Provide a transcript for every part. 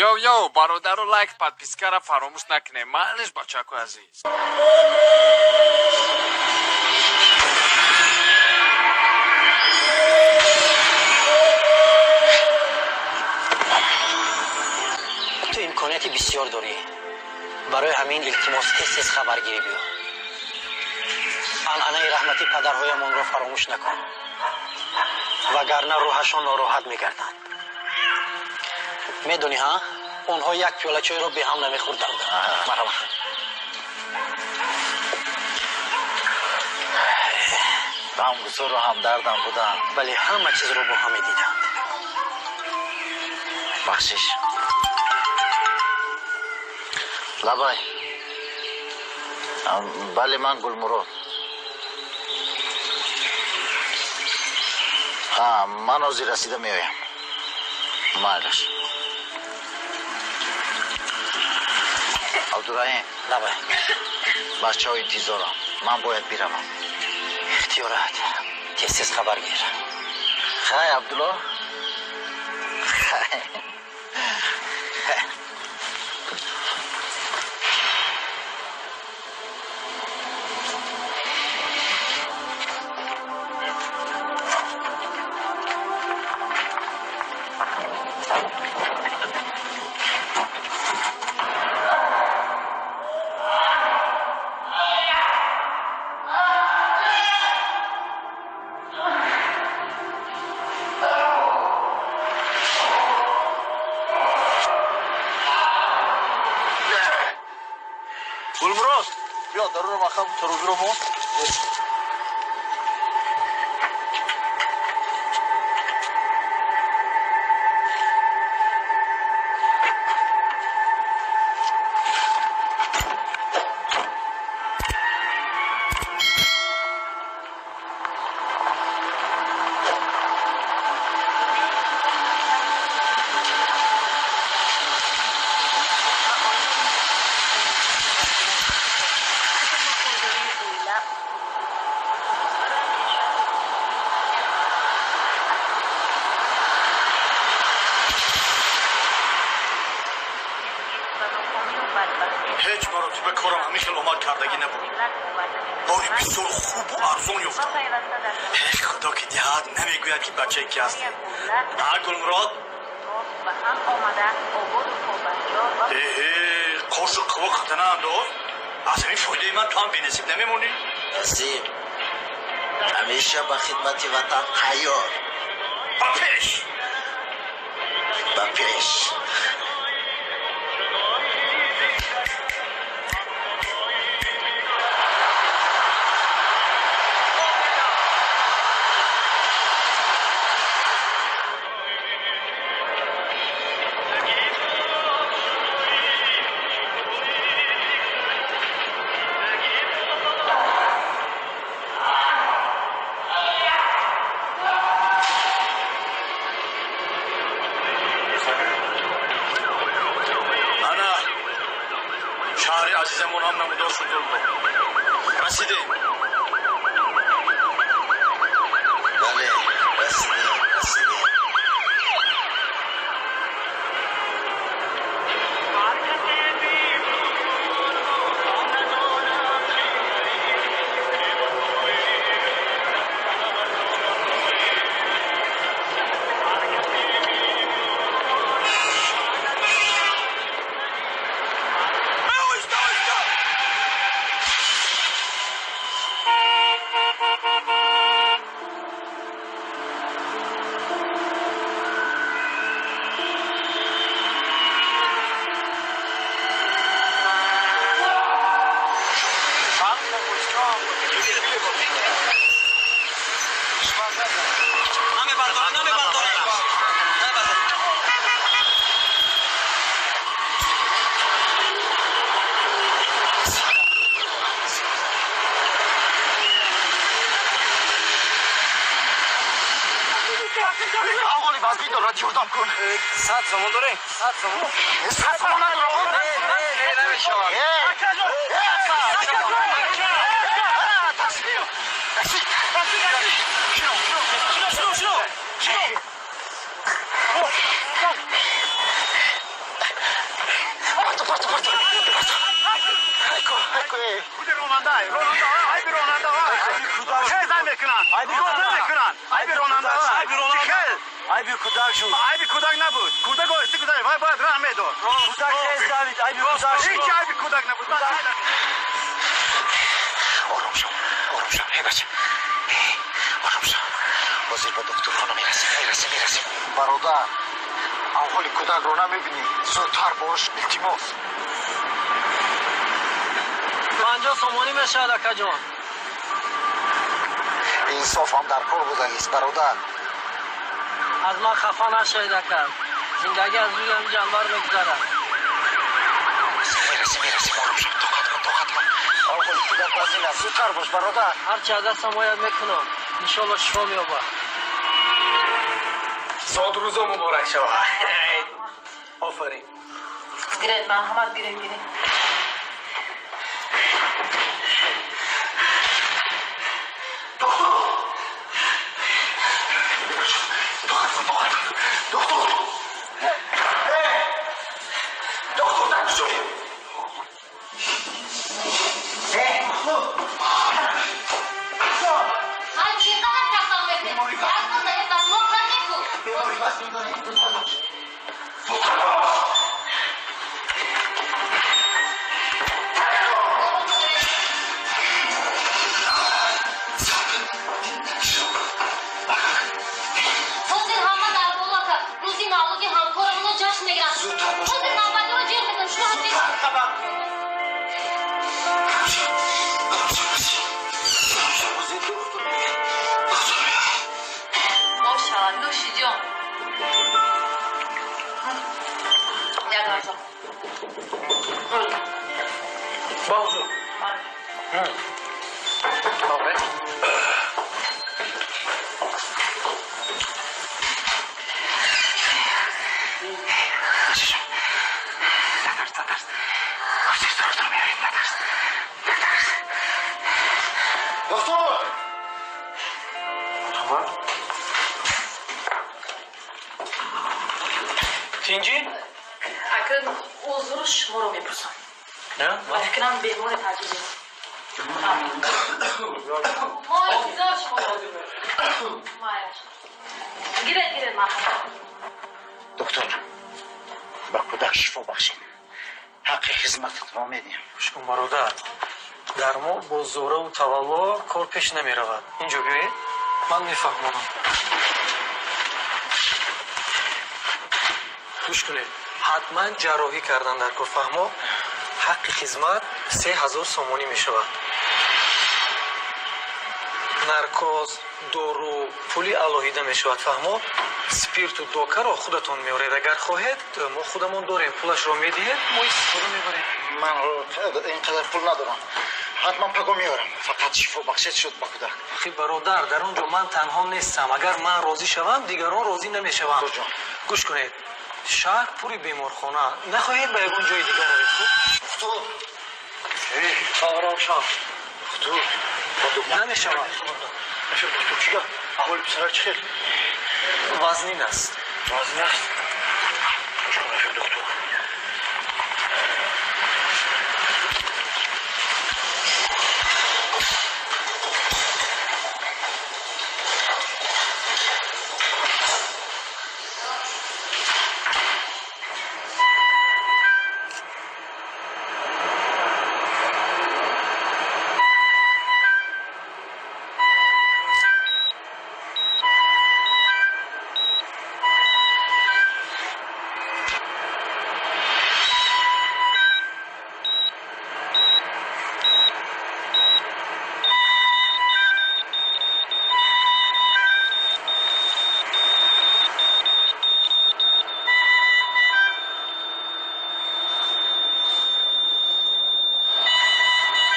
یو برادر رو لایک подписка را فراموش نکنه. معلش بچه‌کو عزیز. تو امکاناتی بسیار داری. برای همین التماس تست خبرگیری بیا. انعنه رحمتی پدرهایمان را فراموش نکن. وگرنه روحشان ناراحت میگردند. میدونی ها؟ اونها یک پیاله چای را به هم نمیخوردند. مرحبا. غمگسار رو همدردم بودن. ولی همه چیز رو با هم دیدند. بخشش لبای. بله من گلمراد. من از رسیده میایم. مالش عبدالرحیم. لبای. بچه ها انتظارم. من باید بیرم. اختیارات تست خبرگیر. خیلی عبدالله. گلمراد بیا در رو مخم تروزی رو مون. هیچ مراتب کارم همیشه اومد کردگی نبود. باری بسیار خوب و ارزون یافتم. ای خدا که دهد نمیگوید که بچه کی هستی. نه گلمراد. قاشق قوا خطنه انداز. از این فایده من تو هم بینصیب نمیمونی؟ نصیب همیشه با خدمت وطن تیار. با پیش. با پیش. عزیزمون هم نمودار شد رو رسیدیم. بله رسیدیم. آقای بازی دارد جردم کن. ساعت زمان داره؟ ساعت زمان ندارم. نمیشوند. کود روننده های ای بی روننده های چه زن میکنن ای بی روننده های ای بی کودک شد ای بی کودک نبود کودک گوشتی کودک وای باید راه میداد کودک نیست داوید ای بی کودک هیچ ای بی کودک نبود آرام شو ای بچه آرام شو بازیر به دکتر خانم میرسیم برادر احوال کودک رو نمیبینی زودتر باش التماس پنجاه سومانی میشد اکا جان. انصاف هم در کار بودگیست برادر از من خفا نشید اکا. زندگی از روی هم جانور میگذره. میرسیم آرام شو طاقت کن احوال کودک از این است زودتر باش برادر هرچی از دستم باید میکنم. انشالله شفا میابه. صاد روزا مبارک شود آفرین گیرین محمد گیرین Bonjour. دکتر Tinci? اکن حضور شما رو میپرسم Ne? فکرم بیمار تجربه ما انتظار شما رو گیرین محمد دکتر با کودک شفا بخشید حق خدمتت را میدیم شکم برادر. در ما با زوره و تولا کار پیش نمی رود. اینجا بیایید. من میفهمم. گوش کنید. حتما جراحی کردن در کار فهمو حق خدمت 3000 سومانی می شود. نرکوز دورو پولی алоҳида мешавад фаҳмо спирту докаро худатон меоред агар хоҳед мо худамон дорем пулашро медиҳед мо истифода мебарем من اینقدر پول ندارم حتما پگو میارم فقط شفا بخشید شد با کودک خی бародар дар он ҷо ман танҳо нестам агар ман розӣ шавам дигарон розӣ намешаванд Докторҷон. гӯш кунед шаҳр пури беморхона нахоҳед ба ягон ҷои дигар равед ором шав намешавад چیکار احوال پسر چی خیلی вазнин аст وزن است دکتر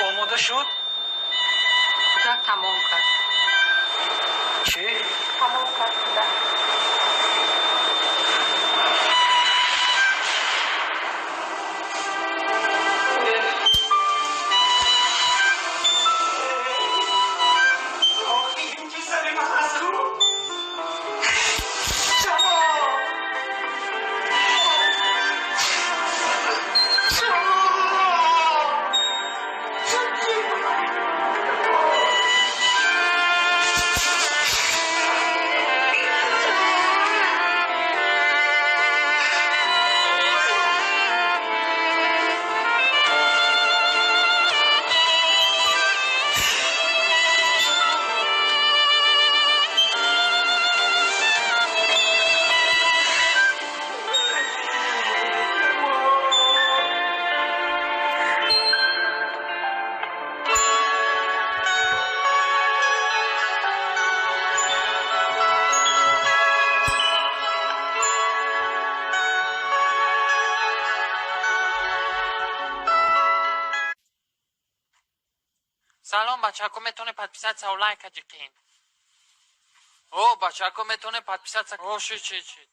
омода шуд کودک تمام کرد чӣ تمام کرد کودک شما бачако метоне подписаться о лайк аҷиқин. О, бачако метоне подписаться. О, ши.